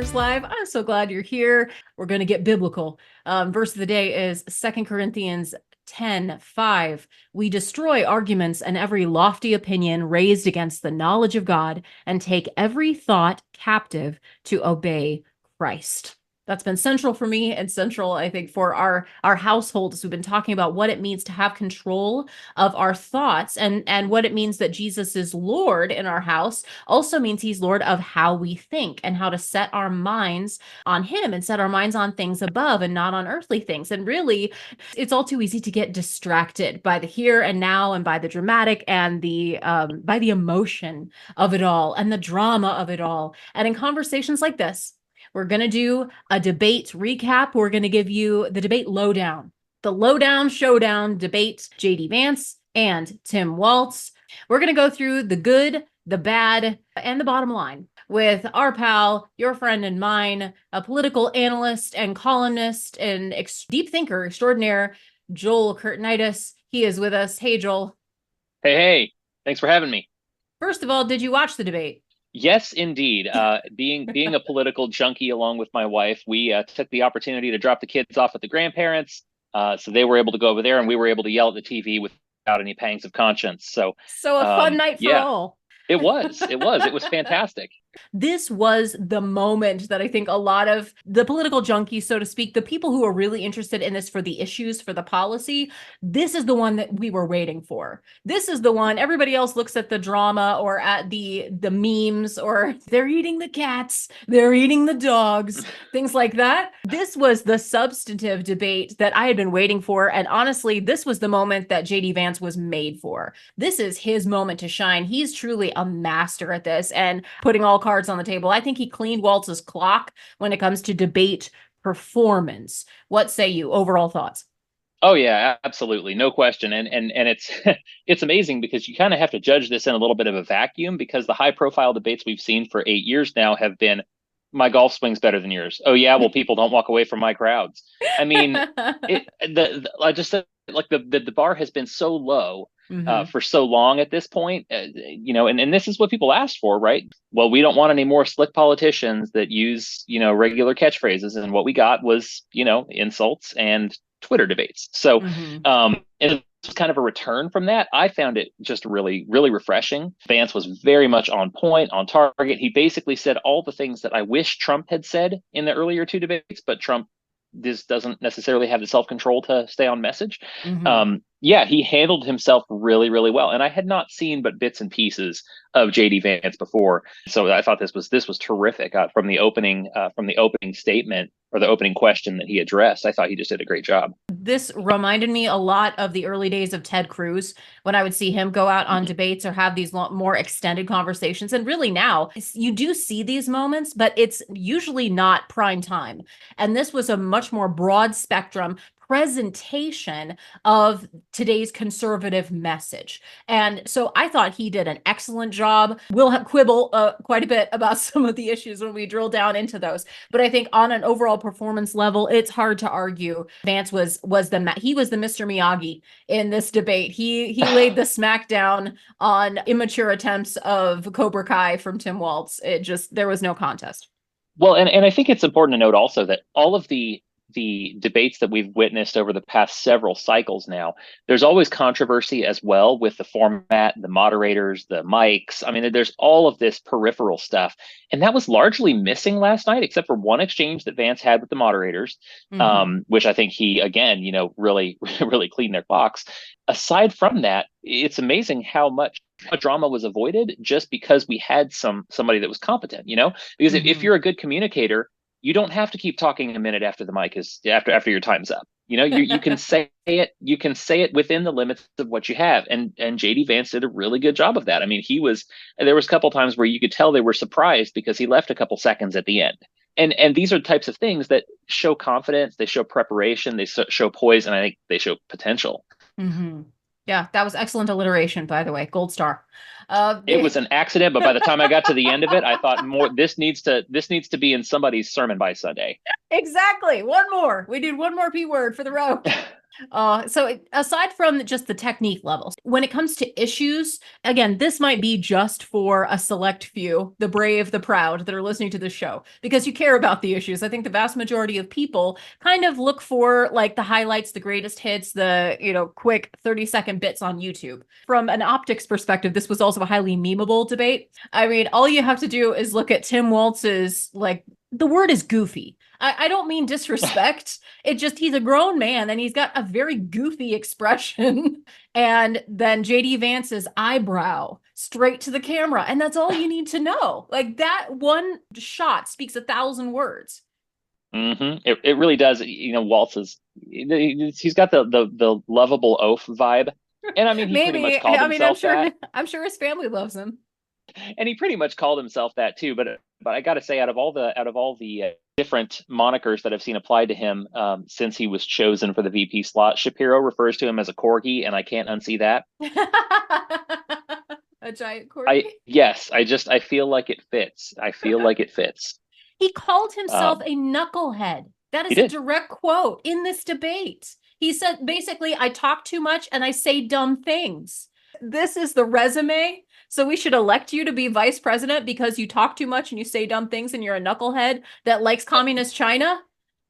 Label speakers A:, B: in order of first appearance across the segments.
A: Debaters Live. I'm so glad you're here. We're going to get biblical. Verse of the day is 2 Corinthians 10:5. We destroy arguments and every lofty opinion raised against the knowledge of God and take every thought captive to obey Christ. That's been central for me and central, I think, for our household as we've been talking about what it means to have control of our thoughts and what it means that Jesus is Lord in our house also means he's Lord of how we think and how to set our minds on him and set our minds on things above and not on earthly things. And really, it's all too easy to get distracted by the here and now and by the dramatic and by the emotion of it all and the drama of it all. And in conversations like this, we're going to do a debate recap. We're going to give you the debate lowdown, the lowdown showdown debate, JD Vance and Tim Walz. We're going to go through the good, the bad, and the bottom line with our pal, your friend and mine, a political analyst and columnist and deep thinker extraordinaire, Joel Kurtinitis. He is with us. Hey, Joel.
B: Hey, thanks for having me.
A: First of all, did you watch the debate?
B: Yes, indeed. Being a political junkie along with my wife, we took the opportunity to drop the kids off at the grandparents, so they were able to go over there, and we were able to yell at the TV without any pangs of conscience. So
A: a fun night for all.
B: It was fantastic.
A: This was the moment that I think a lot of the political junkies, so to speak, the people who are really interested in this for the issues, for the policy, this is the one that we were waiting for. This is the one. Everybody else looks at the drama or at the memes, or they're eating the cats, they're eating the dogs, things like that. This was the substantive debate that I had been waiting for. And honestly, this was the moment that JD Vance was made for. This is his moment to shine. He's truly a master at this and putting all cards on the table. I think he cleaned Walz's clock when it comes to debate performance. What say you? Overall thoughts?
B: Oh yeah, absolutely, no question. And it's it's amazing because you kind of have to judge this in a little bit of a vacuum, because the high profile debates we've seen for 8 years now have been, my golf swing's better than yours. Oh yeah, well, people don't walk away from my crowds. I mean, I just said, like, the bar has been so low for so long at this point, and this is what people asked for, right? Well, we don't want any more slick politicians that use, regular catchphrases. And what we got was, insults and Twitter debates. So it was kind of a return from that. I found it just really, really refreshing. Vance was very much on point, on target. He basically said all the things that I wish Trump had said in the earlier two debates, but Trump doesn't necessarily have the self-control to stay on message. He handled himself really, really well. And I had not seen but bits and pieces of JD Vance before. So I thought this was terrific from the opening statement, or the opening question that he addressed. I thought he just did a great job.
A: This reminded me a lot of the early days of Ted Cruz, when I would see him go out on debates or have these more extended conversations. And really now you do see these moments, but it's usually not prime time. And this was a much more broad spectrum presentation of today's conservative message. And so I thought he did an excellent job. We'll have quibble quite a bit about some of the issues when we drill down into those. But I think on an overall performance level, it's hard to argue Vance was the Mr. Miyagi in this debate. He laid the smackdown on immature attempts of Cobra Kai from Tim Walz. There was no contest.
B: Well, and I think it's important to note also that all of the debates that we've witnessed over the past several cycles now, there's always controversy as well with the format, the moderators, the mics. I mean, there's all of this peripheral stuff. And that was largely missing last night, except for one exchange that Vance had with the moderators, which I think he, again, really, really cleaned their clocks. Aside from that, it's amazing how much drama was avoided just because we had somebody that was competent, because if you're a good communicator, you don't have to keep talking a minute after the mic is after your time's up. You can say it. You can say it within the limits of what you have. And JD Vance did a really good job of that. I mean, there was a couple times where you could tell they were surprised because he left a couple seconds at the end. And these are the types of things that show confidence. They show preparation. They show poise, and I think they show potential.
A: Yeah, that was excellent alliteration, by the way. Gold star.
B: It was an accident, but by the time I got to the end of it, I thought this needs to be in somebody's sermon by Sunday.
A: Exactly. One more. We did one more P word for the road. So aside from just the technique levels, when it comes to issues, again, this might be just for a select few, the brave, the proud that are listening to this show, because you care about the issues. I think the vast majority of people kind of look for like the highlights, the greatest hits, the, quick 30-second bits on YouTube. From an optics perspective, this was also a highly memeable debate. I mean, all you have to do is look at Tim Walz's, like, the word is goofy. I don't mean disrespect. It just, he's a grown man and he's got a very goofy expression. And then JD Vance's eyebrow straight to the camera. And that's all you need to know. Like, that one shot speaks 1,000 words.
B: It really does. Waltz he's got the lovable oaf vibe. And I mean, he pretty much
A: Maybe.
B: called
A: I mean,
B: himself that.
A: I'm sure his family loves him.
B: And he pretty much called himself that too. But I got to say, out of all the different monikers that I've seen applied to him since he was chosen for the VP slot, Shapiro refers to him as a corgi, and I can't unsee that.
A: A giant corgi.
B: I feel like it fits. I feel like it fits.
A: He called himself a knucklehead. That is a direct quote in this debate. He said, basically, I talk too much and I say dumb things. This is the resume. So we should elect you to be vice president because you talk too much and you say dumb things and you're a knucklehead that likes communist China?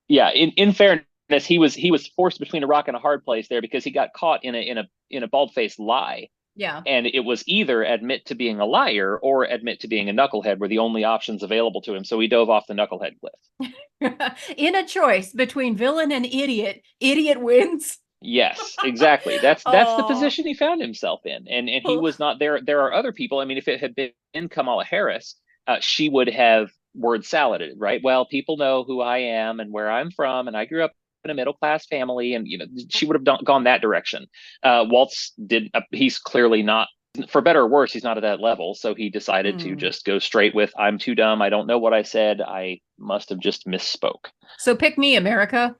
B: Yeah, in fairness, he was forced between a rock and a hard place there because he got caught in a bald-faced lie.
A: Yeah.
B: And it was either admit to being a liar or admit to being a knucklehead were the only options available to him. So he dove off the knucklehead cliff.
A: In a choice between villain and idiot, idiot wins.
B: Yes, exactly. That's the position he found himself in. And he was not there. There are other people. I mean, if it had been Kamala Harris, she would have word saladed, right? Well, people know who I am and where I'm from, and I grew up in a middle-class family, and she would have gone that direction. Waltz did. He's clearly not, for better or worse, he's not at that level. So he decided to just go straight with, I'm too dumb. I don't know what I said. I must have just misspoke.
A: So pick me, America.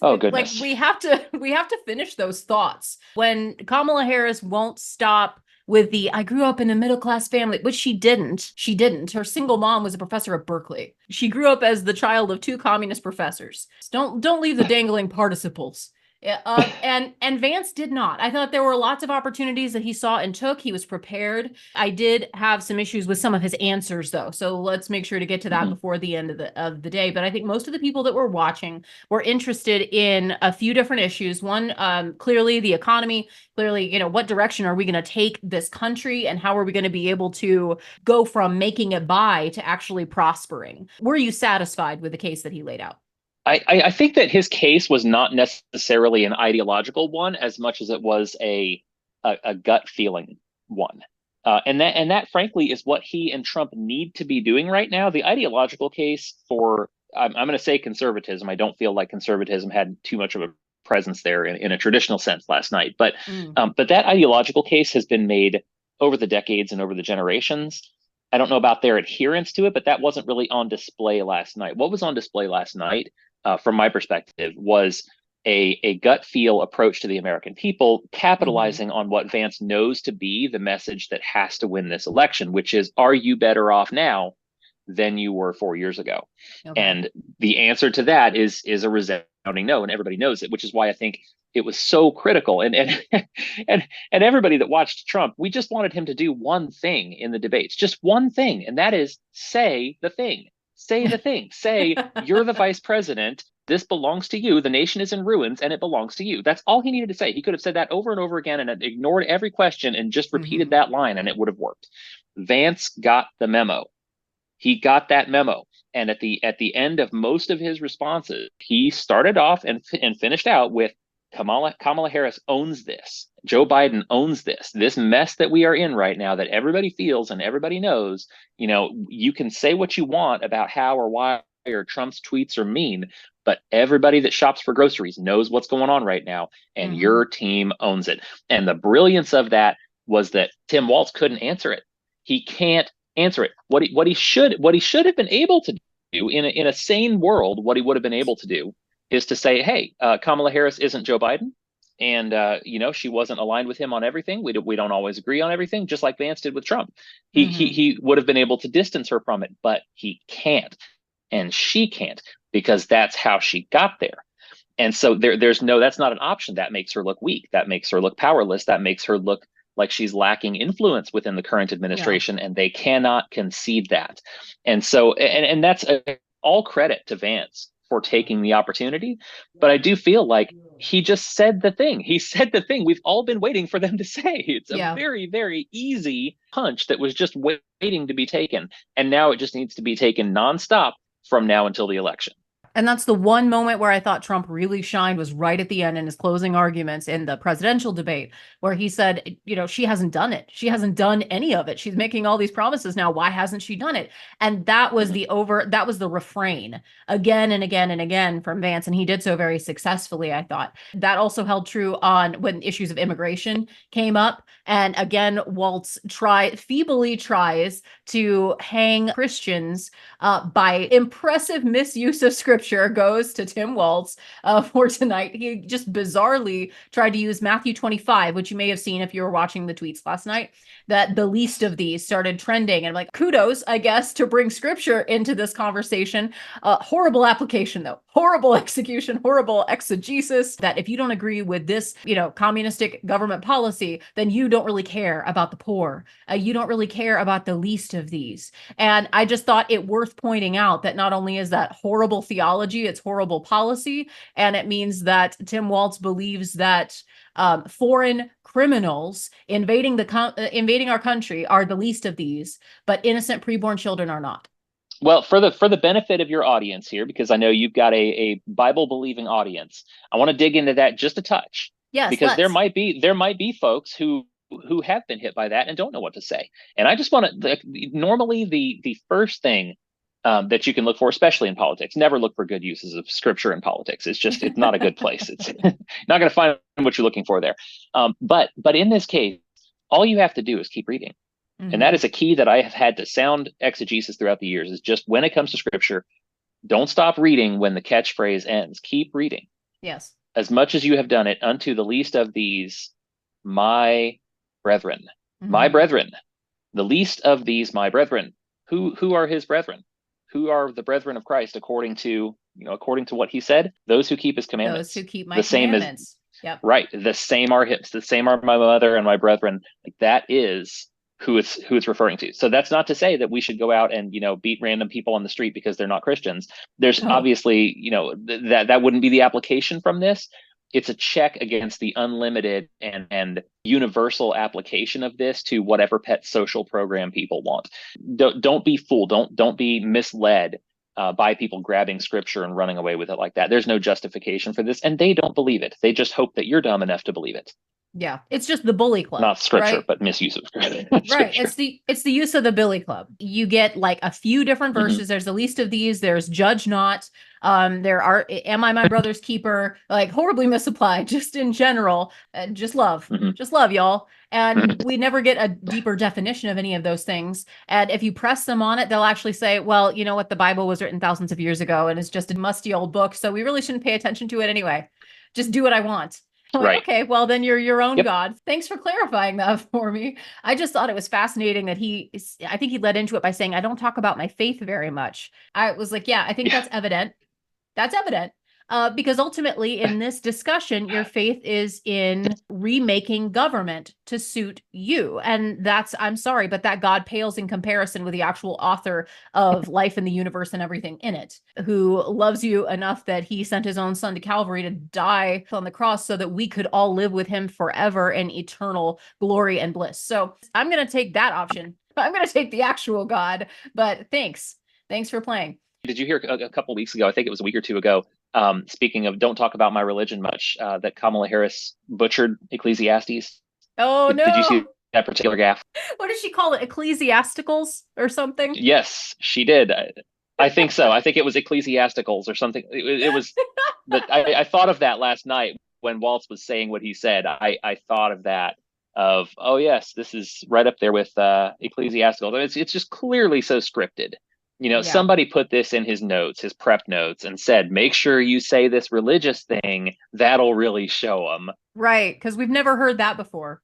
B: Oh, goodness.
A: Like, we have to finish those thoughts. When Kamala Harris won't stop with the, I grew up in a middle-class family, which she didn't. She didn't. Her single mom was a professor at Berkeley. She grew up as the child of 2 communist professors. Don't leave the dangling participles. And Vance did not. I thought there were lots of opportunities that he saw and took. He was prepared. I did have some issues with some of his answers, though. So let's make sure to get to that before the end of the day. But I think most of the people that were watching were interested in a few different issues. One, clearly the economy. Clearly, what direction are we going to take this country, and how are we going to be able to go from making it by to actually prospering? Were you satisfied with the case that he laid out?
B: I think that his case was not necessarily an ideological one as much as it was a gut feeling one. And that frankly is what he and Trump need to be doing right now. The ideological case for, I'm going to say conservatism. I don't feel like conservatism had too much of a presence there in a traditional sense last night. But that ideological case has been made over the decades and over the generations. I don't know about their adherence to it, but that wasn't really on display last night. What was on display last night, from my perspective, was a gut feel approach to the American people, capitalizing on what Vance knows to be the message that has to win this election, which is, are you better off now than you were 4 years ago? Okay. And the answer to that is a resounding no, and everybody knows it, which is why I think it was so critical. And everybody that watched Trump, we just wanted him to do one thing in the debates, just one thing, and that is say the thing. Say the thing. Say, you're the vice president. This belongs to you. The nation is in ruins and it belongs to you. That's all he needed to say. He could have said that over and over again and ignored every question and just repeated that line, and it would have worked. Vance got the memo. He got that memo. And at the end of most of his responses, he started off and finished out with, Kamala Harris owns this. Joe Biden owns this. This mess that we are in right now, that everybody feels and everybody knows. You can say what you want about how or why or Trump's tweets are mean, but everybody that shops for groceries knows what's going on right now, and your team owns it. And the brilliance of that was that Tim Walz couldn't answer it. He can't answer it. What he should have been able to do in a sane world, what he would have been able to do is to say, hey, Kamala Harris isn't Joe Biden. And, she wasn't aligned with him on everything. We don't always agree on everything, just like Vance did with Trump. He would have been able to distance her from it, but he can't. And she can't, because that's how she got there. And so that's not an option. That makes her look weak. That makes her look powerless. That makes her look like she's lacking influence within the current administration, and they cannot concede that. And so, and that's all credit to Vance for taking the opportunity. But I do feel like he just said the thing. He said the thing we've all been waiting for them to say. It's a very, very easy punch that was just waiting to be taken. And now it just needs to be taken nonstop from now until the election.
A: And that's the one moment where I thought Trump really shined, was right at the end in his closing arguments in the presidential debate, where he said, she hasn't done it. She hasn't done any of it. She's making all these promises now. Why hasn't she done it? And that was that was the refrain again and again and again from Vance. And he did so very successfully, I thought. That also held true on when issues of immigration came up. And again, Walz feebly tries to hang Christians by impressive misuse of scripture. Goes to Tim Walz for tonight. He just bizarrely tried to use Matthew 25, which you may have seen if you were watching the tweets last night, that the least of these started trending. And I'm like, kudos, I guess, to bring scripture into this conversation. Horrible application, though. Horrible execution, horrible exegesis, that if you don't agree with this, communistic government policy, then you don't really care about the poor. You don't really care about the least of these. And I just thought it worth pointing out that not only is that horrible theology, it's horrible policy, and it means that Tim Walz believes that foreign criminals invading our country are the least of these, but innocent preborn children are not.
B: Well, for the benefit of your audience here, because I know you've got a Bible believing audience, I want to dig into that just a touch.
A: Yes,
B: because there might be folks who have been hit by that and don't know what to say. And I just want to normally the first thing that you can look for, especially in politics. Never look for good uses of scripture in politics. It's not a good place. It's not going to find what you're looking for there. But in this case, all you have to do is keep reading. Mm-hmm. And that is a key that I have had to sound exegesis throughout the years, is just when it comes to scripture, don't stop reading when the catchphrase ends. Keep reading.
A: Yes.
B: As much as you have done it unto the least of these, my brethren, my brethren, the least of these, my brethren. Who are his brethren? Who are the brethren of Christ according to what he said? Those who keep his commandments.
A: Those who keep my commandments. Yep.
B: Right. The same are his. The same are my mother and my brethren. Like, that is who it's referring to. So that's not to say that we should go out and beat random people on the street because they're not Christians. There's obviously that wouldn't be the application from this. It's a check against the unlimited and universal application of this to whatever pet social program people want. Don't be fooled. Don't be misled by people grabbing scripture and running away with it like that. There's no justification for this, and they don't believe it. They just hope that you're dumb enough to believe it.
A: Yeah, it's just the bully club.
B: Not scripture,
A: right?
B: But misuse of scripture.
A: Right. It's the use of the billy club. You get like a few different verses. There's the least of these. There's judge not. There are, am I my brother's keeper? Like, horribly misapplied, just in general. Just love. Just love, y'all. And we never get a deeper definition of any of those things. And if you press them on it, they'll actually say, well, you know what? The Bible was written thousands of years ago, and it's just a musty old book, so we really shouldn't pay attention to it anyway. Just do what I want. Like, right. Okay, well, then you're your own God. Thanks for clarifying that for me. I just thought it was fascinating that I think he led into it by saying, I don't talk about my faith very much. I was like, yeah, I think that's evident. That's evident. Because ultimately in this discussion, your faith is in remaking government to suit you. And I'm sorry, but that God pales in comparison with the actual author of life and the universe and everything in it, who loves you enough that he sent his own son to Calvary to die on the cross so that we could all live with him forever in eternal glory and bliss. So I'm going to take that option. I'm going to take the actual God, but thanks. Thanks for playing.
B: Did you hear a couple of weeks ago, I think it was a week or two ago, speaking of don't talk about my religion much, that Kamala Harris butchered Ecclesiastes?
A: Oh, no.
B: Did you see that particular gaffe?
A: What did she call it? Ecclesiasticals or something?
B: Yes, she did. I think so. I think it was Ecclesiasticals or something. It was, but I thought of that last night when Walz was saying what he said. I thought of that. Oh yes, this is right up there with Ecclesiasticals. It's just clearly so scripted. Somebody put this in his notes, his prep notes, and said, make sure you say this religious thing. That'll really show them.
A: Right, because we've never heard that before.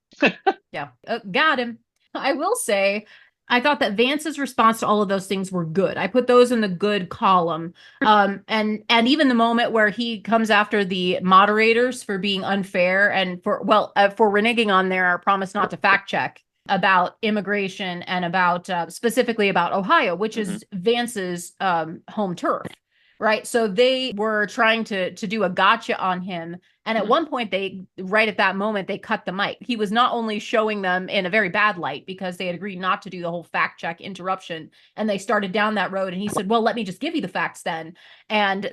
A: Yeah, got him. I will say, I thought that Vance's response to all of those things were good. I put those in the good column. And even the moment where he comes after the moderators for being unfair and for reneging on their promise not to fact check about immigration and about specifically about Ohio, which is Vance's home turf. Right. So they were trying to do a gotcha on him. And at one point, right at that moment, they cut the mic. He was not only showing them in a very bad light because they had agreed not to do the whole fact check interruption. And they started down that road. And he said, well, let me just give you the facts then. And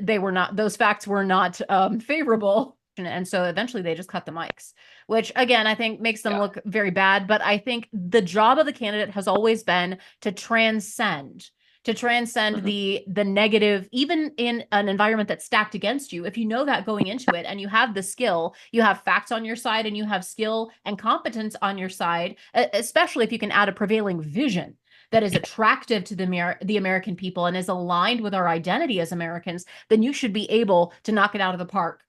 A: those facts were not favorable. And so eventually they just cut the mics, which again, I think makes them look very bad. But I think the job of the candidate has always been to transcend the negative, even in an environment that's stacked against you. If you know that going into it and you have the skill, you have facts on your side and you have skill and competence on your side, especially if you can add a prevailing vision that is attractive to the American people and is aligned with our identity as Americans, then you should be able to knock it out of the park.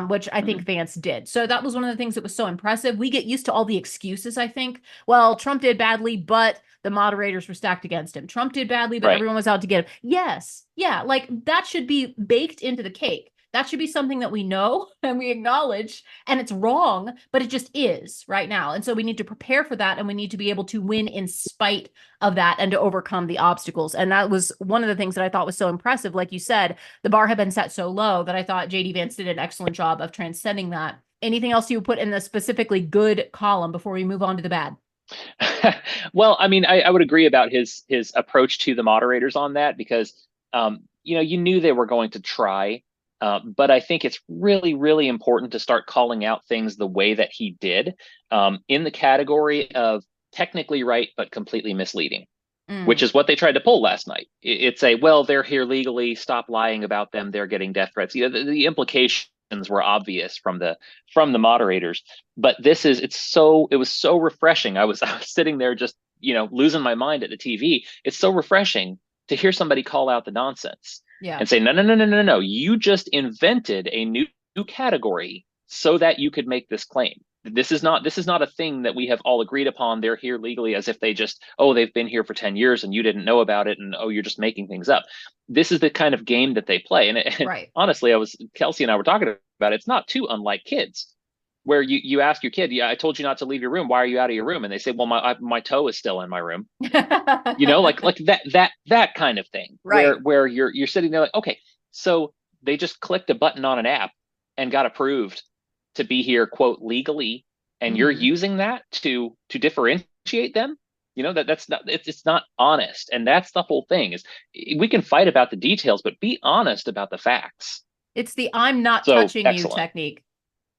A: Which I think Vance did. So that was one of the things that was so impressive. We get used to all the excuses, I think. Well, Trump did badly, but the moderators were stacked against him. Trump did badly, but everyone was out to get him. Yes. Yeah. Like that should be baked into the cake. That should be something that we know and we acknowledge, and it's wrong, but it just is right now. And so we need to prepare for that, and we need to be able to win in spite of that and to overcome the obstacles. And that was one of the things that I thought was so impressive. Like you said, the bar had been set so low that I thought JD Vance did an excellent job of transcending that. Anything else you would put in the specifically good column before we move on to the bad?
B: Well, I mean, I would agree about his approach to the moderators on that, because you knew they were going to try. But I think it's really, really important to start calling out things the way that he did, in the category of technically right, but completely misleading, which is what they tried to pull last night. It's well, they're here legally, stop lying about them, they're getting death threats. The implications were obvious from the moderators, but it was so refreshing. I was sitting there just, losing my mind at the TV. It's so refreshing to hear somebody call out the nonsense. And say, no, you just invented a new category so that you could make this claim. This is not a thing that we have all agreed upon. They're here legally, as if they just, they've been here for 10 years and you didn't know about it, and you're just making things up. This is the kind of game that they play. And honestly, Kelsey and I were talking about it. It's not too unlike kids, where you ask your kid, I told you not to leave your room, why are you out of your room? And they say, well, my toe is still in my room. Like that kind of thing, right? Where you're sitting there like, okay, so they just clicked a button on an app and got approved to be here, quote, legally, and you're using that to differentiate them. It's not honest. And that's the whole thing. Is we can fight about the details, but be honest about the facts.
A: It's the I'm not touching you technique.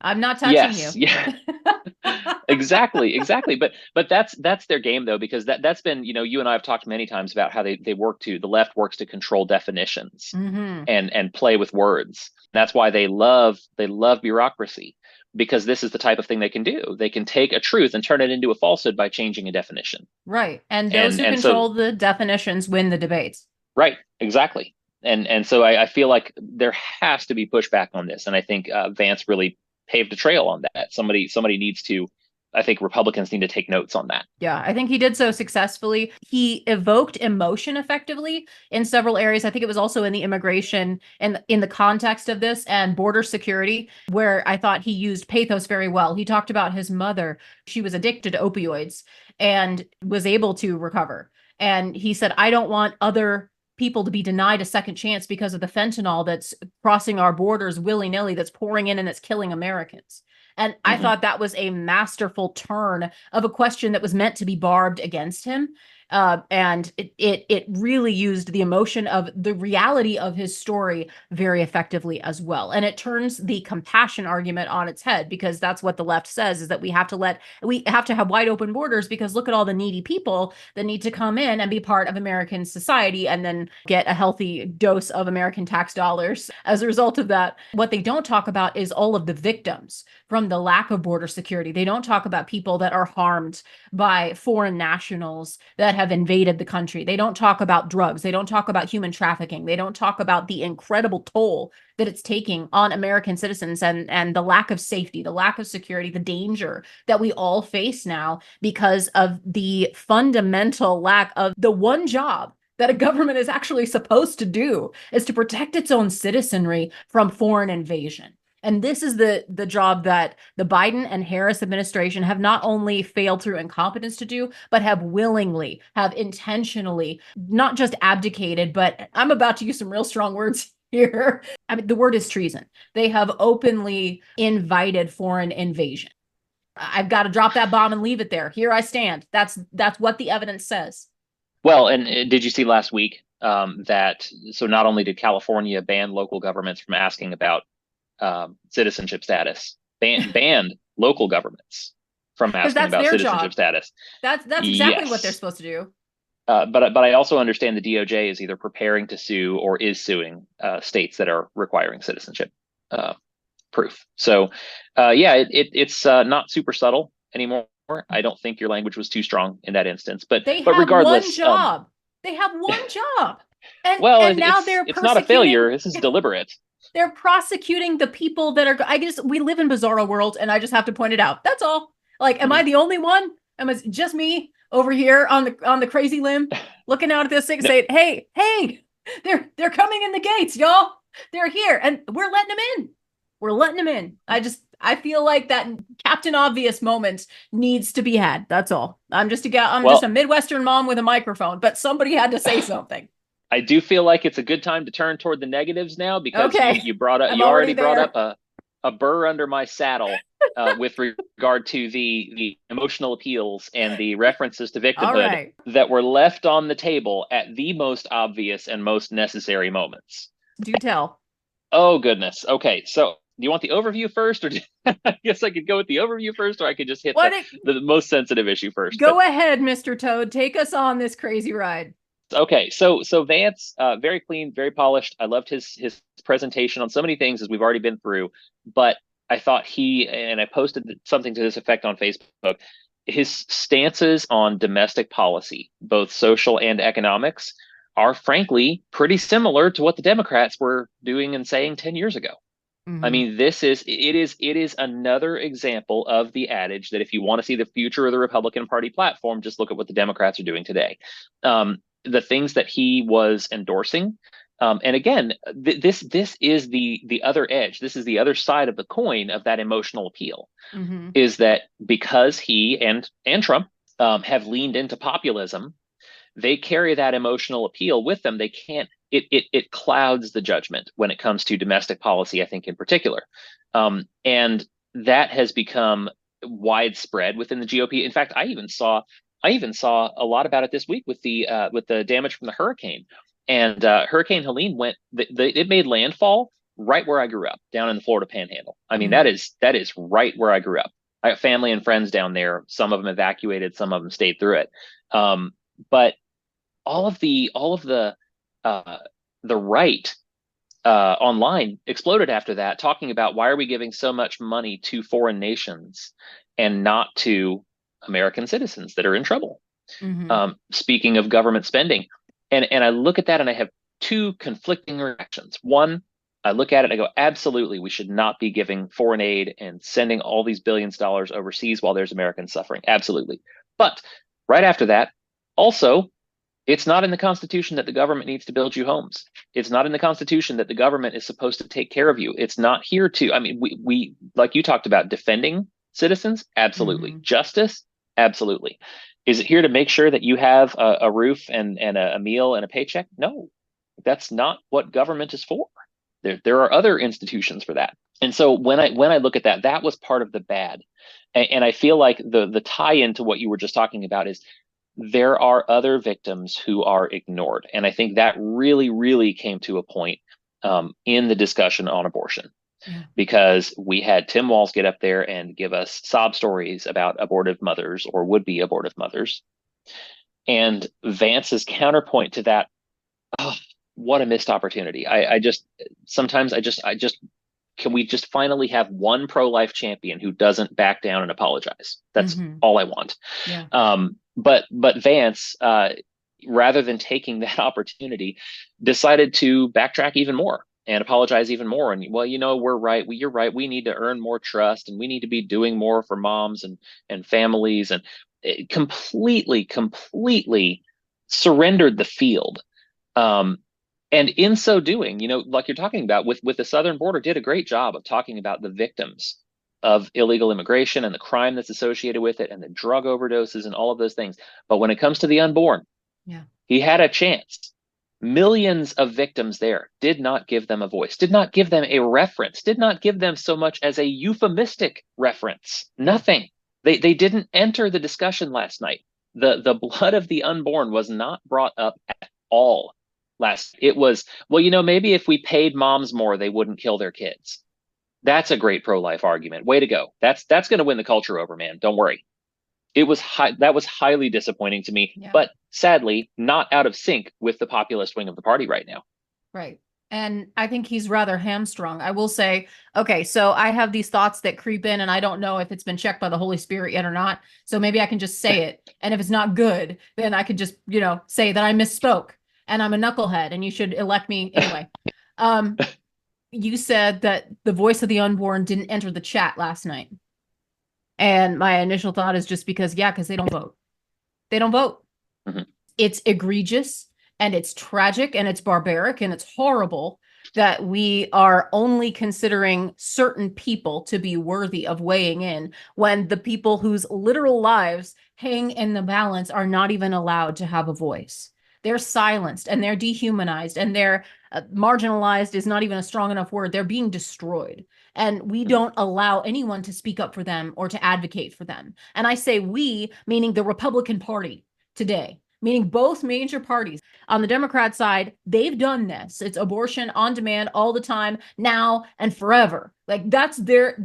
A: I'm not touching you.
B: Yeah. Exactly. But that's their game, though, because that's been, you and I have talked many times about how the left works to control definitions and play with words. That's why they love bureaucracy, because this is the type of thing they can do. They can take a truth and turn it into a falsehood by changing a definition.
A: Right. And those who control the definitions win the debates.
B: Right. Exactly. And so I feel like there has to be pushback on this. And I think Vance really paved a trail on that. Somebody needs to, I think Republicans need to take notes on that.
A: Yeah, I think he did so successfully. He evoked emotion effectively in several areas. I think it was also in the immigration and in the context of this and border security, where I thought he used pathos very well. He talked about his mother. She was addicted to opioids and was able to recover. And he said, I don't want other people to be denied a second chance because of the fentanyl that's crossing our borders willy-nilly, that's pouring in and that's killing Americans. And I thought that was a masterful turn of a question that was meant to be barbed against him. And it really used the emotion of the reality of his story very effectively as well. And it turns the compassion argument on its head, because that's what the left says, is that we have to have wide open borders because look at all the needy people that need to come in and be part of American society and then get a healthy dose of American tax dollars as a result of that. What they don't talk about is all of the victims from the lack of border security. They don't talk about people that are harmed by foreign nationals that have invaded the country. They don't talk about drugs. They don't talk about human trafficking. They don't talk about the incredible toll that it's taking on American citizens and the lack of safety, the lack of security, the danger that we all face now because of the fundamental lack of the one job that a government is actually supposed to do, is to protect its own citizenry from foreign invasion. And this is the job that the Biden and Harris administration have not only failed through incompetence to do, but have willingly, have intentionally, not just abdicated, but I'm about to use some real strong words here. I mean, the word is treason. They have openly invited foreign invasion. I've got to drop that bomb and leave it there. Here I stand. That's what the evidence says.
B: Well, and did you see last week that so not only did California ban local governments from asking about citizenship status, banned local governments from asking about citizenship status.
A: That's exactly what they're supposed to do.
B: But I also understand the DOJ is either preparing to sue or is suing states that are requiring citizenship proof. So it's not super subtle anymore. I don't think your language was too strong in that instance. But regardless,
A: one job. They have one job. And now
B: it's not a failure. This is deliberate.
A: They're prosecuting the people that are, we live in bizarro world, and I just have to point it out. That's all. Like, am I the only one? Am it just me over here on the crazy limb looking out at this thing saying, hey, they're coming in the gates, y'all. They're here, and we're letting them in. We're letting them in. I feel like that Captain Obvious moment needs to be had. That's all. I'm just a Midwestern mom with a microphone, but somebody had to say something.
B: I do feel like it's a good time to turn toward the negatives now, because you already brought up a burr under my saddle with regard to the emotional appeals and the references to victimhood that were left on the table at the most obvious and most necessary moments.
A: Do tell.
B: Oh, goodness. Okay, so do you want the overview first, or I guess I could go with the overview first, or I could just hit the most sensitive issue first.
A: Go ahead, Mr. Toad. Take us on this crazy ride.
B: Okay, so Vance, very clean, very polished. I loved his presentation on so many things, as we've already been through. But I thought I posted something to this effect on Facebook, his stances on domestic policy, both social and economics, are frankly pretty similar to what the Democrats were doing and saying 10 years ago. Mm-hmm. I mean, it is another example of the adage that if you want to see the future of the Republican Party platform, just look at what the Democrats are doing today. The things that he was endorsing, and again, this is the other edge. This is the other side of the coin of that emotional appeal. Mm-hmm. Is that because he and Trump have leaned into populism, they carry that emotional appeal with them. They can't. It clouds the judgment when it comes to domestic policy, I think, in particular, and that has become widespread within the GOP. In fact, I even saw a lot about it this week with the damage from the hurricane. And Hurricane Helene it made landfall right where I grew up, down in the Florida Panhandle. I mean, that is right where I grew up. I have family and friends down there. Some of them evacuated, some of them stayed through it. But all of the right online exploded after that, talking about why are we giving so much money to foreign nations and not to American citizens that are in trouble. Mm-hmm. Speaking of government spending, and I look at that and I have two conflicting reactions. One, I look at it and I go, absolutely, we should not be giving foreign aid and sending all these billions of dollars overseas while there's Americans suffering. Absolutely. But right after that, also, it's not in the Constitution that the government needs to build you homes. It's not in the Constitution that the government is supposed to take care of you. It's not here to, I mean, we like you talked about defending citizens. Absolutely. Mm-hmm. Justice. Absolutely. Is it here to make sure that you have a roof and a meal and a paycheck? No, that's not what government is for. There are other institutions for that. And so when I look at that was part of the bad. And I feel like the tie-in to what you were just talking about is there are other victims who are ignored. And I think that really, really came to a point in the discussion on abortion. Yeah. Because we had Tim Walz get up there and give us sob stories about abortive mothers or would-be abortive mothers. And Vance's counterpoint to that, oh, what a missed opportunity. I just can we just finally have one pro-life champion who doesn't back down and apologize? That's all I want. Yeah. but Vance, rather than taking that opportunity, decided to backtrack even more and apologize even more. And well, we're right. You're right. We need to earn more trust, and we need to be doing more for moms and families, and completely surrendered the field. Um, and in so doing, like you're talking about with the southern border, did a great job of talking about the victims of illegal immigration and the crime that's associated with it and the drug overdoses and all of those things. But when it comes to the unborn,
A: Yeah.
B: he had a chance. Millions of victims there, did not give them a voice, did not give them a reference, did not give them so much as a euphemistic reference. Nothing. They didn't enter the discussion last night. The blood of the unborn was not brought up at all last. It was, well, maybe if we paid moms more, they wouldn't kill their kids. That's a great pro-life argument. Way to go. That's going to win the culture over, man. Don't worry. That was highly disappointing to me,
A: Yeah.
B: but sadly not out of sync with the populist wing of the party right now.
A: Right. And I think he's rather hamstrung. I will say, okay, so I have these thoughts that creep in, and I don't know if it's been checked by the Holy Spirit yet or not. So maybe I can just say it. And if it's not good, then I could just, say that I misspoke and I'm a knucklehead and you should elect me anyway. You said that the voice of the unborn didn't enter the chat last night. And my initial thought is just because they don't vote. They don't vote.
B: Mm-hmm.
A: It's egregious and it's tragic and it's barbaric and it's horrible that we are only considering certain people to be worthy of weighing in when the people whose literal lives hang in the balance are not even allowed to have a voice. They're silenced and they're dehumanized and they're marginalized is not even a strong enough word. They're being destroyed. And we don't allow anyone to speak up for them or to advocate for them. And I say we, meaning the Republican Party today, meaning both major parties. On the Democrat side, they've done this. It's abortion on demand all the time, now and forever. Like that's their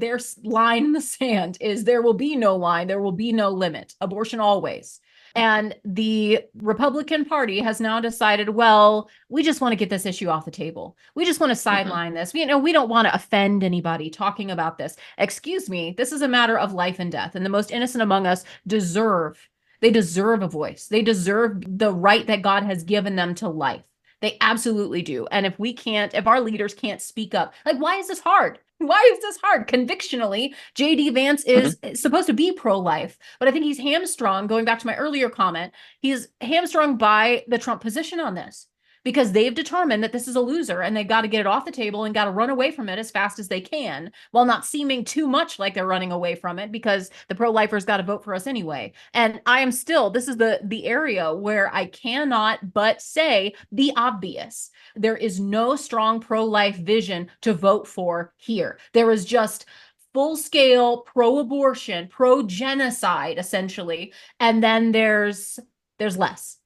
A: line in the sand is there will be no line, there will be no limit. Abortion always. And the Republican Party has now decided, well, we just want to get this issue off the table. We just want to sideline this. We don't want to offend anybody talking about this. Excuse me, this is a matter of life and death. And the most innocent among us deserve a voice. They deserve the right that God has given them to life. They absolutely do. And if our leaders can't speak up, like, why is this hard? Why is this hard? Convictionally, J.D. Vance is supposed to be pro-life, but I think he's hamstrung, going back to my earlier comment, he's hamstrung by the Trump position on this because they've determined that this is a loser and they've got to get it off the table and got to run away from it as fast as they can while not seeming too much like they're running away from it because the pro-lifers got to vote for us anyway. And this is the area where I cannot but say the obvious. There is no strong pro-life vision to vote for here. There is just full-scale pro-abortion, pro-genocide, essentially. And then there's less.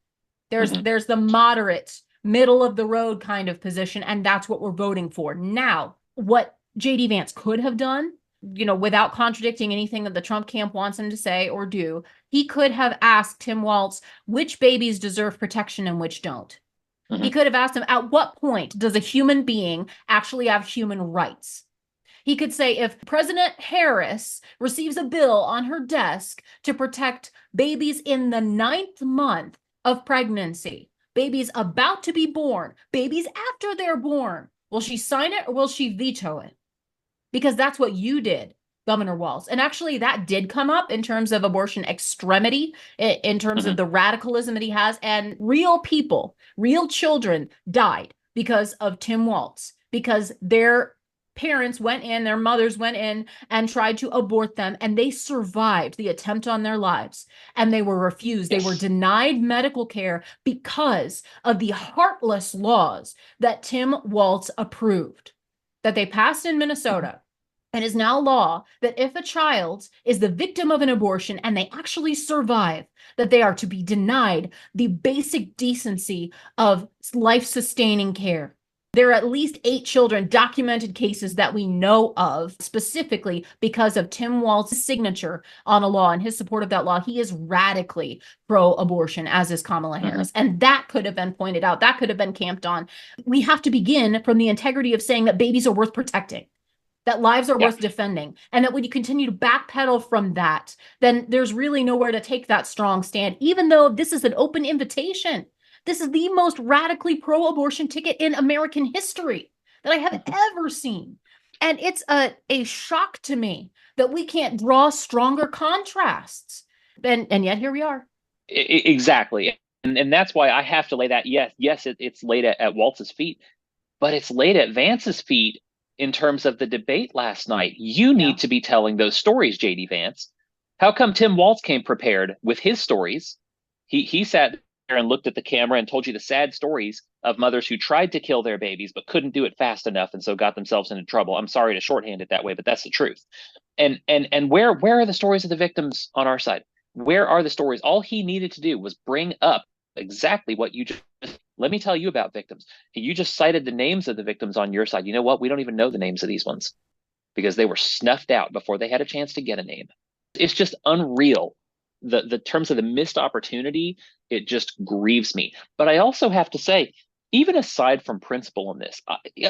A: There's the moderate, middle of the road kind of position, and that's what we're voting for. Now, what J.D. Vance could have done, without contradicting anything that the Trump camp wants him to say or do, he could have asked Tim Walz which babies deserve protection and which don't. He could have asked him, at what point does a human being actually have human rights? He could say, if President Harris receives a bill on her desk to protect babies in the 9th month of pregnancy, babies about to be born, babies after they're born, will she sign it or will she veto it? Because that's what you did, Governor Walz. And actually, that did come up in terms of abortion extremity, in terms of the radicalism that he has. And real people, real children died because of Tim Walz, because their parents went in, their mothers went in and tried to abort them, and they survived the attempt on their lives. And they were refused. They were denied medical care because of the heartless laws that Tim Walz approved, that they passed in Minnesota. And is now law that if a child is the victim of an abortion and they actually survive, that they are to be denied the basic decency of life-sustaining care. There are at least 8 children, documented cases that we know of, specifically because of Tim Walz's signature on a law and his support of that law. He is radically pro-abortion, as is Kamala Harris. And that could have been pointed out. That could have been camped on. We have to begin from the integrity of saying that babies are worth protecting. that lives are
B: Yeah.
A: worth defending. And that when you continue to backpedal from that, then there's really nowhere to take that strong stand, even though this is an open invitation. This is the most radically pro-abortion ticket in American history that I have ever seen. And it's a shock to me that we can't draw stronger contrasts. And yet here we are.
B: Exactly. And that's why I have to lay that. Yes, it's laid at Walz's feet, but it's laid at Vance's feet in terms of the debate last night. You need to be telling those stories, JD Vance. How come Tim Walz came prepared with his stories? He sat there and looked at the camera and told you the sad stories of mothers who tried to kill their babies but couldn't do it fast enough and so got themselves into trouble. I'm sorry to shorthand it that way, but that's the truth. And where are the stories of the victims on our side? Where are the stories? All he needed to do was bring up exactly what you just, let me tell you about victims. You just cited the names of the victims on your side. You know what? We don't even know the names of these ones because they were snuffed out before they had a chance to get a name. It's just unreal. The terms of the missed opportunity, it just grieves me. But I also have to say, even aside from principle in this,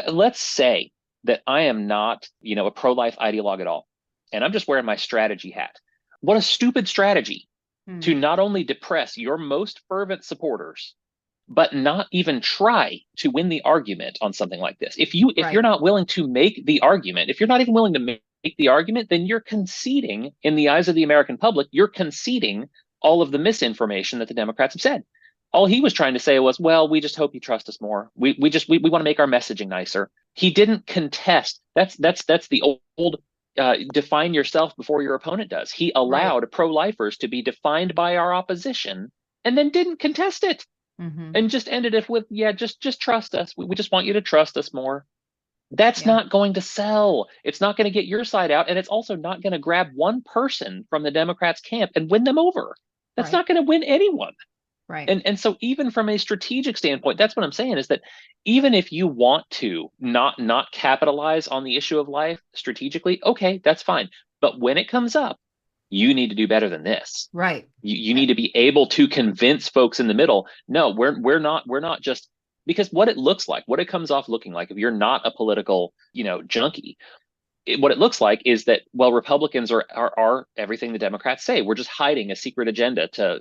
B: let's say that I am not, a pro-life ideologue at all, and I'm just wearing my strategy hat. What a stupid strategy to not only depress your most fervent supporters, but not even try to win the argument on something like this. If you're not willing to make the argument, if you're not even willing to make the argument, then you're conceding in the eyes of the American public, you're conceding all of the misinformation that the Democrats have said. All he was trying to say was, well, we just hope you trust us more. We want to make our messaging nicer. He didn't contest. That's the old define yourself before your opponent does. He allowed pro-lifers to be defined by our opposition and then didn't contest it. And just ended it with, just trust us. We just want you to trust us more. That's not going to sell. It's not going to get your side out. And it's also not going to grab one person from the Democrats' camp and win them over. That's not going to win anyone. And so even from a strategic standpoint, that's what I'm saying, is that even if you want to not capitalize on the issue of life strategically, okay, that's fine. But when it comes up, you need to do better than this. You need to be able to convince folks in the middle. No, we're not just, because what it looks like, what it comes off looking like, if you're not a political, junkie, what it looks like is that, well, Republicans are everything the Democrats say. We're just hiding a secret agenda to,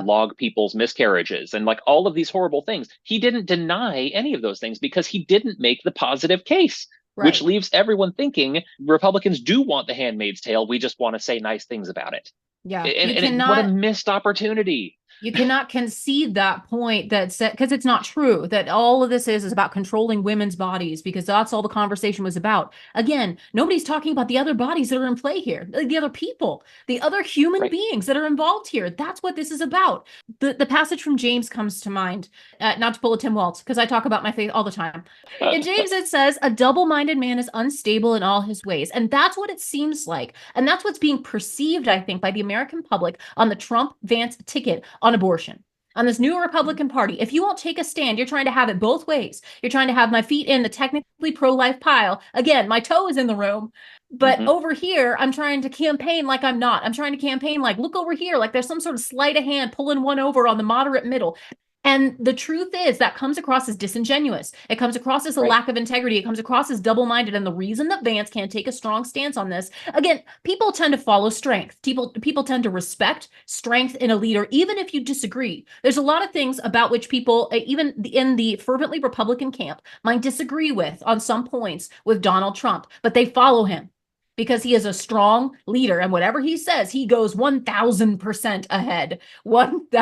B: log people's miscarriages and like all of these horrible things. He didn't deny any of those things because he didn't make the positive case. Which leaves everyone thinking Republicans do want the Handmaid's Tale. We just want to say nice things about it. What a missed opportunity.
A: You cannot concede that point because it's not true that all of this is about controlling women's bodies, because that's all the conversation was about. Again, nobody's talking about the other bodies that are in play here, the other people, the other human beings that are involved here. That's what this is about. The passage from James comes to mind, not to pull a Tim Walz, because I talk about my faith all the time. In James, it says, a double-minded man is unstable in all his ways. And that's what it seems like. And that's what's being perceived, I think, by the American public on the Trump-Vance ticket on abortion, on this new Republican Party. If you won't take a stand, you're trying to have it both ways. You're trying to have my feet in the technically pro-life pile. Again, my toe is in the room, but over here, I'm trying to campaign like I'm not. I'm trying to campaign like, look over here, like there's some sort of sleight of hand pulling one over on the moderate middle. And the truth is that comes across as disingenuous. It comes across as a lack of integrity. It comes across as double-minded. And the reason that Vance can't take a strong stance on this, again, people tend to follow strength. People tend to respect strength in a leader, even if you disagree. There's a lot of things about which people, even in the fervently Republican camp, might disagree with on some points with Donald Trump, but they follow him because he is a strong leader, and whatever he says, he goes 1,000% ahead.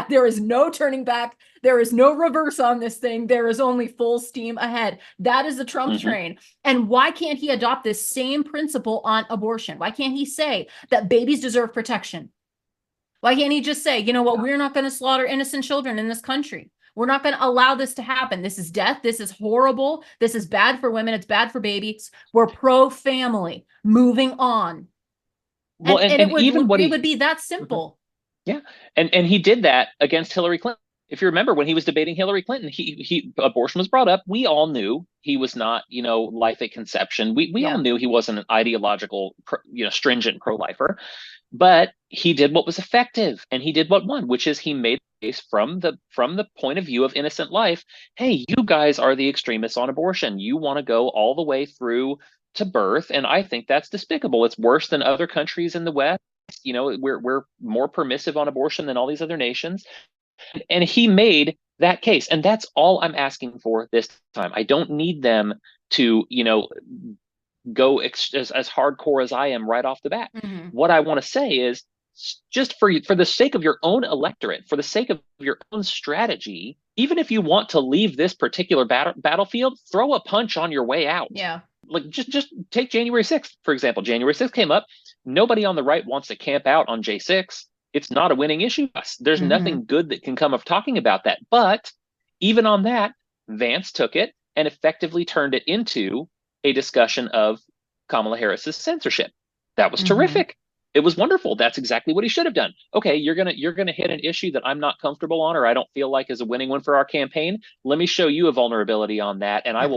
A: There is no turning back. There is no reverse on this thing. There is only full steam ahead. That is the Trump train. And why can't he adopt this same principle on abortion? Why can't he say that babies deserve protection? Why can't he just say, you know what, we're not going to slaughter innocent children in this country. We're not going to allow this to happen. This is death. This is horrible. This is bad for women. It's bad for babies. We're pro-family. Moving on.
B: Well, and
A: it would be that simple.
B: Yeah. And he did that against Hillary Clinton. If you remember, when he was debating Hillary Clinton, abortion was brought up. We all knew he was not, life at conception. We all knew he wasn't an ideological, stringent pro-lifer. But he did what was effective, and he did what won, which is he made the case from the point of view of innocent life. Hey, you guys are the extremists on abortion. You want to go all the way through to birth, and I think that's despicable. It's worse than other countries in the West. We're more permissive on abortion than all these other nations. And he made that case. And that's all I'm asking for this time. I don't need them to, go as hardcore as I am right off the bat.
A: Mm-hmm.
B: What I want to say is just for the sake of your own electorate, for the sake of your own strategy, even if you want to leave this particular battlefield, throw a punch on your way out.
A: Yeah.
B: Like just take January 6th, for example. January 6th came up. Nobody on the right wants to camp out on J6. It's not a winning issue. There's nothing good that can come of talking about that. But even on that, Vance took it and effectively turned it into a discussion of Kamala Harris's censorship. That was terrific. It was wonderful. That's exactly what he should have done. Okay, you're gonna hit an issue that I'm not comfortable on, or I don't feel like is a winning one for our campaign. Let me show you a vulnerability on that, and I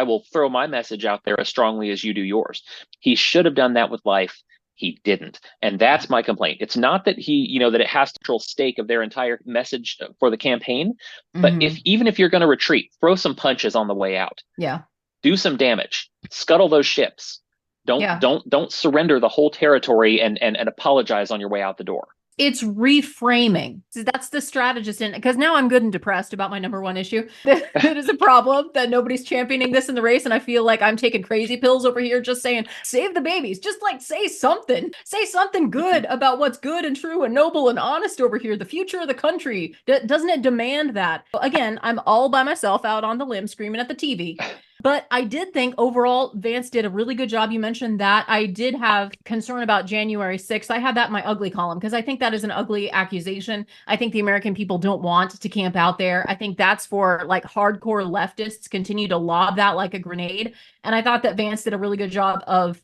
B: will throw my message out there as strongly as you do yours. He should have done that with life. He didn't. And that's my complaint. It's not that that it has to control stake of their entire message for the campaign, but even if you're going to retreat, throw some punches on the way out.
A: Yeah.
B: Do some damage. Scuttle those ships. Don't surrender the whole territory and apologize on your way out the door.
A: It's reframing. That's the strategist in, because now I'm good and depressed about my number one issue. It is a problem that nobody's championing this in the race. And I feel like I'm taking crazy pills over here, just saying, save the babies. Just like say something good about what's good and true and noble and honest over here. The future of the country. Doesn't it demand that? Again, I'm all by myself out on the limb screaming at the TV. But I did think overall, Vance did a really good job. You mentioned that. I did have concern about January 6th. I had that in my ugly column because I think that is an ugly accusation. I think the American people don't want to camp out there. I think that's for like hardcore leftists continue to lob that like a grenade. And I thought that Vance did a really good job of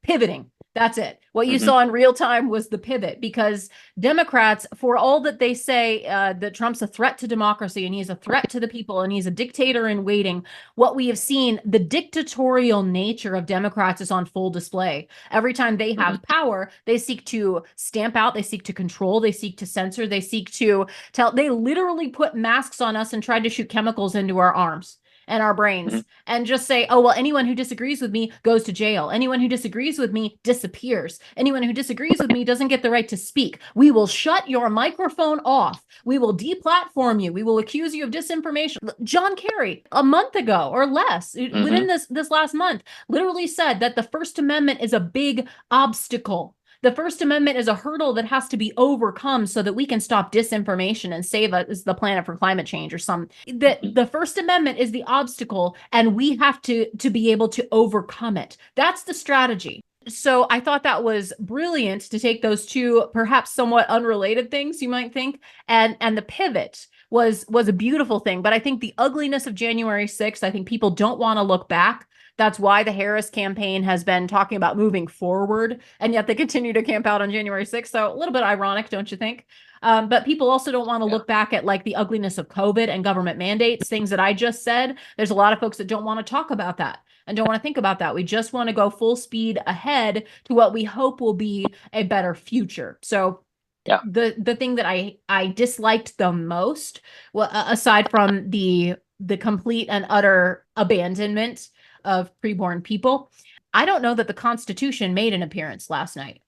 A: pivoting. That's it. What you saw in real time was the pivot, because Democrats, for all that they say that Trump's a threat to democracy and he's a threat to the people and he's a dictator in waiting, what we have seen, the dictatorial nature of Democrats is on full display. Every time they have power, they seek to stamp out, they seek to control, they seek to censor, they seek to tell, they literally put masks on us and tried to shoot chemicals into our arms and our brains and just say, oh, well, anyone who disagrees with me goes to jail. Anyone who disagrees with me disappears. Anyone who disagrees with me doesn't get the right to speak. We will shut your microphone off. We will deplatform you. We will accuse you of disinformation. John Kerry, a month ago or less, within this last month, literally said that the First Amendment is a big obstacle. The First Amendment is a hurdle that has to be overcome so that we can stop disinformation and save the planet for climate change or some. The First Amendment is the obstacle, and we have to be able to overcome it. That's the strategy. So I thought that was brilliant to take those two perhaps somewhat unrelated things, you might think, and the pivot was a beautiful thing. But I think the ugliness of January 6th, I think people don't want to look back. That's why the Harris campaign has been talking about moving forward, and yet they continue to camp out on January 6th. So a little bit ironic, don't you think? But people also don't want to look back at like the ugliness of COVID and government mandates, things that I just said. There's a lot of folks that don't want to talk about that and don't want to think about that. We just want to go full speed ahead to what we hope will be a better future. So the thing that I disliked the most, well, aside from the complete and utter abandonment of preborn people, I don't know that the Constitution made an appearance last night.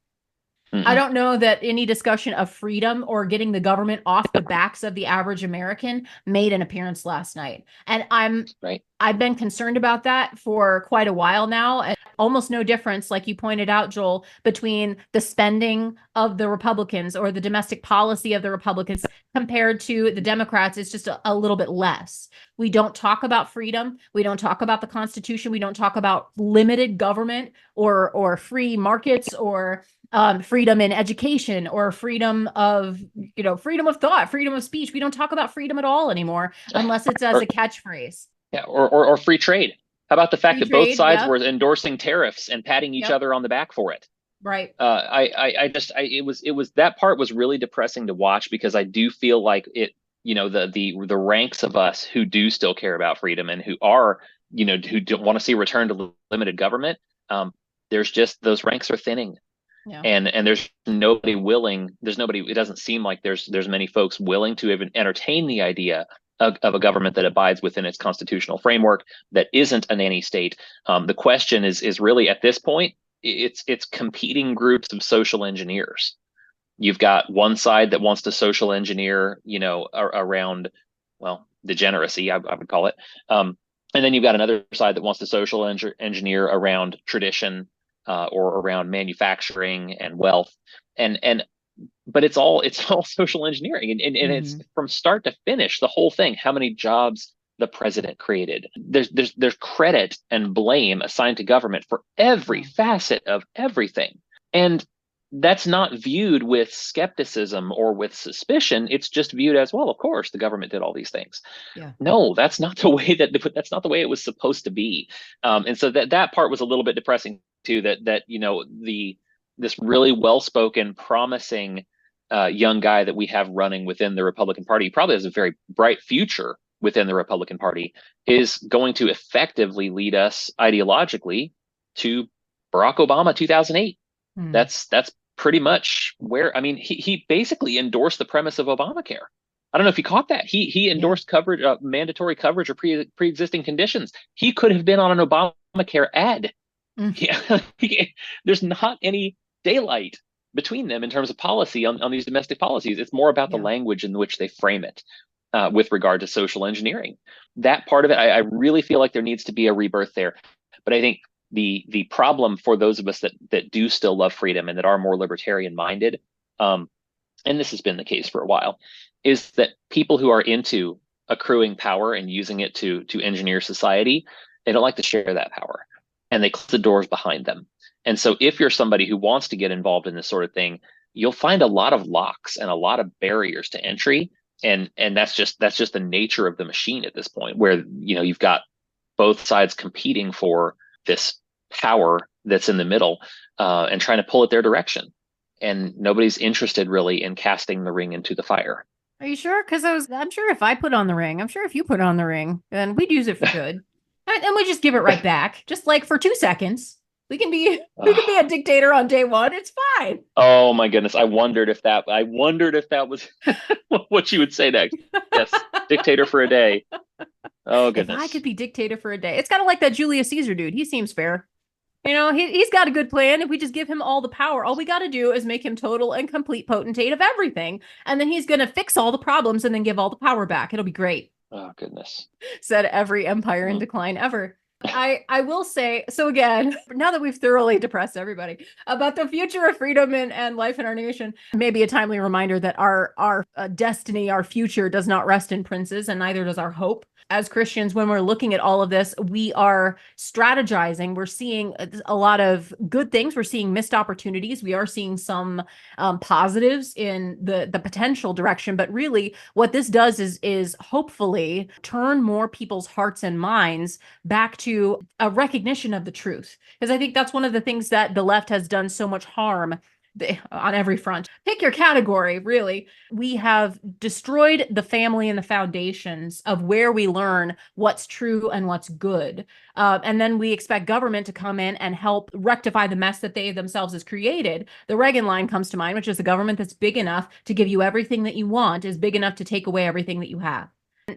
A: I don't know that any discussion of freedom or getting the government off the backs of the average American made an appearance last night. And I've been concerned about that for quite a while now. And almost no difference, like you pointed out, Joel, between the spending of the Republicans or the domestic policy of the Republicans compared to the Democrats. It's just a little bit less. We don't talk about freedom. We don't talk about the Constitution. We don't talk about limited government or free markets or freedom in education or freedom of thought, freedom of speech. We don't talk about freedom at all anymore unless it's as a catchphrase.
B: Yeah, or free trade. How about the fact that both sides were endorsing tariffs and patting each other on the back for it?
A: Right.
B: It was that part was really depressing to watch, because I do feel like it, the ranks of us who do still care about freedom and who are, who don't want to see a return to limited government. There's just, those ranks are thinning. Yeah. And there's nobody, it doesn't seem like there's many folks willing to even entertain the idea of a government that abides within its constitutional framework, that isn't a nanny state. The question is really at this point, it's competing groups of social engineers. You've got one side that wants to social engineer, around, well, degeneracy, I would call it. And then you've got another side that wants to social engineer around tradition, or around manufacturing and wealth. But it's all social engineering, and it's from start to finish, the whole thing. How many jobs the president created? There's credit and blame assigned to government for every facet of everything. And that's not viewed with skepticism or with suspicion. It's just viewed as, well, of course, the government did all these things.
A: Yeah.
B: No, that's not the way it was supposed to be. And so that part was a little bit depressing too. That this really well-spoken, promising young guy that we have running within the Republican Party, he probably has a very bright future within the Republican Party, is going to effectively lead us ideologically to Barack Obama 2008. That's pretty much where, I mean, he basically endorsed the premise of Obamacare. I don't know if you caught that. He endorsed coverage, mandatory coverage or pre-existing conditions. He could have been on an Obamacare ad. Yeah, there's not any daylight between them in terms of policy on these domestic policies. It's more about the language in which they frame it, with regard to social engineering. That part of it, I really feel like there needs to be a rebirth there. But I think the problem for those of us that do still love freedom and that are more libertarian minded, and this has been the case for a while, is that people who are into accruing power and using it to engineer society, they don't like to share that power, and they close the doors behind them. And so if you're somebody who wants to get involved in this sort of thing, you'll find a lot of locks and a lot of barriers to entry. And that's just the nature of the machine at this point, where you've got both sides competing for this power that's in the middle, and trying to pull it their direction. And nobody's interested really in casting the ring into the fire.
A: Are you sure? Because I'm sure if I put on the ring, I'm sure if you put on the ring, then we'd use it for good. And we just give it right back, just like for 2 seconds. We can be a dictator on day one. It's fine.
B: Oh my goodness. I wondered if that was what you would say next. Yes. Dictator for a day. Oh goodness.
A: If I could be dictator for a day. It's kind of like that Julius Caesar dude. He seems fair. He's got a good plan. If we just give him all the power, all we got to do is make him total and complete potentate of everything. And then he's going to fix all the problems and then give all the power back. It'll be great.
B: Oh goodness.
A: Said every empire in decline ever. I will say, so again, now that we've thoroughly depressed everybody about the future of freedom and life in our nation, maybe a timely reminder that our destiny, our future does not rest in princes, and neither does our hope. As Christians, when we're looking at all of this, we are strategizing. We're seeing a lot of good things. We're seeing missed opportunities. We are seeing some positives in the potential direction. But really, what this does is hopefully turn more people's hearts and minds back to a recognition of the truth. Because I think that's one of the things that the left has done so much harm on every front. Pick your category, really. We have destroyed the family and the foundations of where we learn what's true and what's good. And then we expect government to come in and help rectify the mess that they themselves has created. The Reagan line comes to mind, which is a government that's big enough to give you everything that you want, is big enough to take away everything that you have.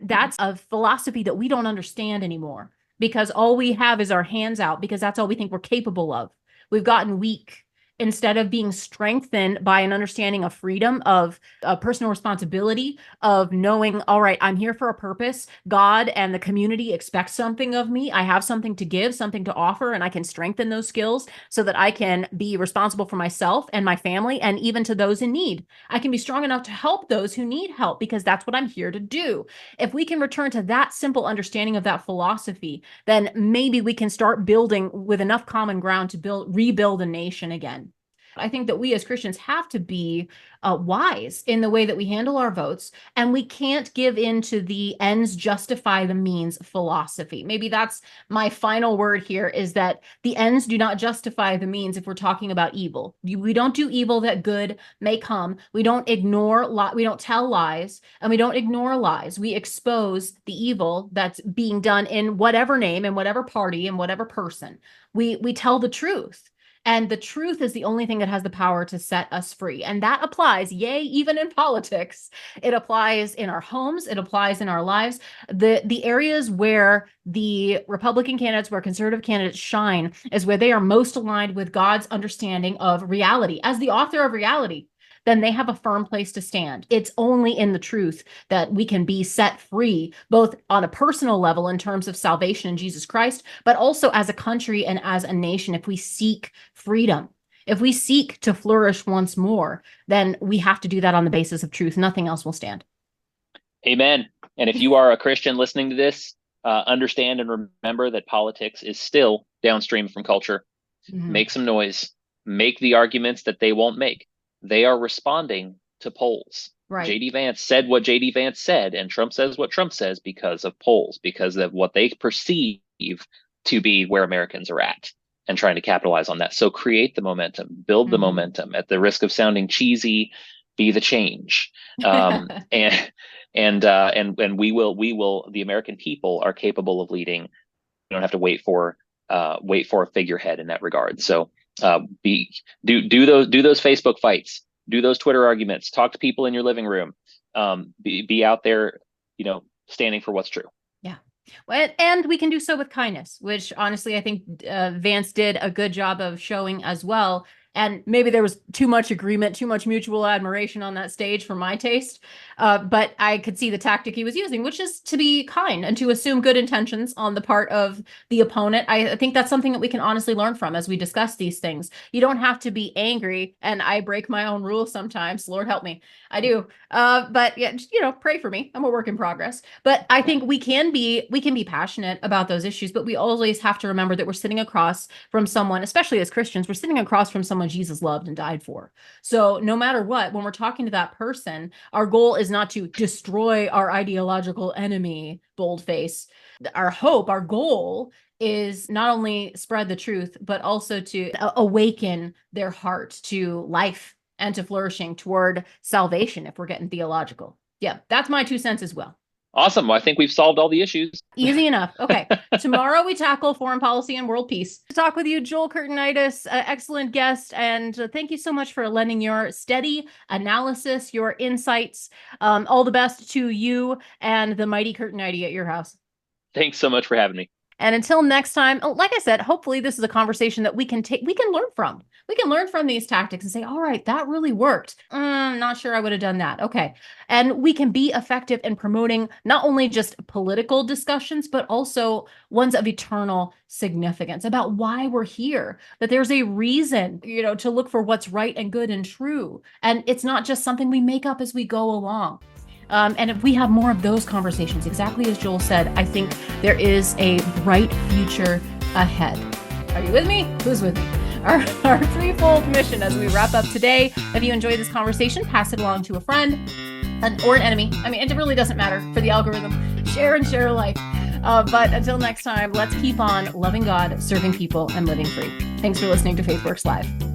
A: That's a philosophy that we don't understand anymore, because all we have is our hands out, because that's all we think we're capable of. We've gotten weak. Instead of being strengthened by an understanding of freedom, of personal responsibility, of knowing, all right, I'm here for a purpose. God and the community expect something of me. I have something to give, something to offer, and I can strengthen those skills so that I can be responsible for myself and my family, and even to those in need. I can be strong enough to help those who need help, because that's what I'm here to do. If we can return to that simple understanding of that philosophy, then maybe we can start building with enough common ground to rebuild a nation again. I think that we as Christians have to be wise in the way that we handle our votes, and we can't give in to the ends justify the means philosophy. Maybe that's my final word here, is that the ends do not justify the means if we're talking about evil. We don't do evil that good may come. We don't we don't tell lies, and we don't ignore lies. We expose the evil that's being done in whatever name, in whatever party, in whatever person. We tell the truth. And the truth is the only thing that has the power to set us free. And that applies, yay, even in politics. It applies in our homes. It applies in our lives. The areas where the Republican candidates, where conservative candidates shine, is where they are most aligned with God's understanding of reality. As the author of reality, then they have a firm place to stand. It's only in the truth that we can be set free, both on a personal level in terms of salvation in Jesus Christ, but also as a country and as a nation. If we seek freedom, if we seek to flourish once more, then we have to do that on the basis of truth. Nothing else will stand.
B: Amen. And if you are a Christian listening to this, understand and remember that politics is still downstream from culture. Mm-hmm. Make some noise. Make the arguments that they won't make. They are responding to polls. Right. J.D. Vance said what J.D. Vance said, and Trump says what Trump says because of polls, because of what they perceive to be where Americans are at and trying to capitalize on that. So create the momentum, build the momentum at the risk of sounding cheesy, be the change. And we will, the American people are capable of leading. You don't have to wait for a figurehead in that regard. So do those Facebook fights, do those Twitter arguments, talk to people in your living room, be out there, standing for what's true.
A: Yeah. Well, and we can do so with kindness, which honestly, I think Vance did a good job of showing as well. And maybe there was too much agreement, too much mutual admiration on that stage for my taste. But I could see the tactic he was using, which is to be kind and to assume good intentions on the part of the opponent. I think that's something that we can honestly learn from as we discuss these things. You don't have to be angry. And I break my own rules sometimes. Lord help me. I do. But yeah, pray for me. I'm a work in progress. But I think we can be passionate about those issues, but we always have to remember that we're sitting across from someone, especially as Christians, we're sitting across from someone Jesus loved and died for. So no matter what, when we're talking to that person, our goal is not to destroy our ideological enemy, boldface. Our goal is not only spread the truth, but also to awaken their heart to life and to flourishing toward salvation, if we're getting theological. Yeah, that's my 2 cents as well.
B: Awesome. Well, I think we've solved all the issues.
A: Easy enough. Okay. Tomorrow we tackle foreign policy and world peace. To talk with you, Joel Kurtinitis, excellent guest. And thank you so much for lending your steady analysis, your insights. All the best to you and the mighty Kurtinitis at your house.
B: Thanks so much for having me.
A: And until next time, like I said, hopefully this is a conversation that we can learn from. We can learn from these tactics and say, all right, that really worked. Not sure I would have done that. Okay. And we can be effective in promoting not only just political discussions, but also ones of eternal significance about why we're here, that there's a reason, to look for what's right and good and true. And it's not just something we make up as we go along. And if we have more of those conversations, exactly as Joel said, I think there is a bright future ahead. Are you with me? Who's with me? Our threefold mission as we wrap up today. If you enjoyed this conversation, pass it along to a friend or an enemy. I mean, it really doesn't matter for the algorithm. Share and share alike. But until next time, let's keep on loving God, serving people, and living free. Thanks for listening to FaithWorks Live.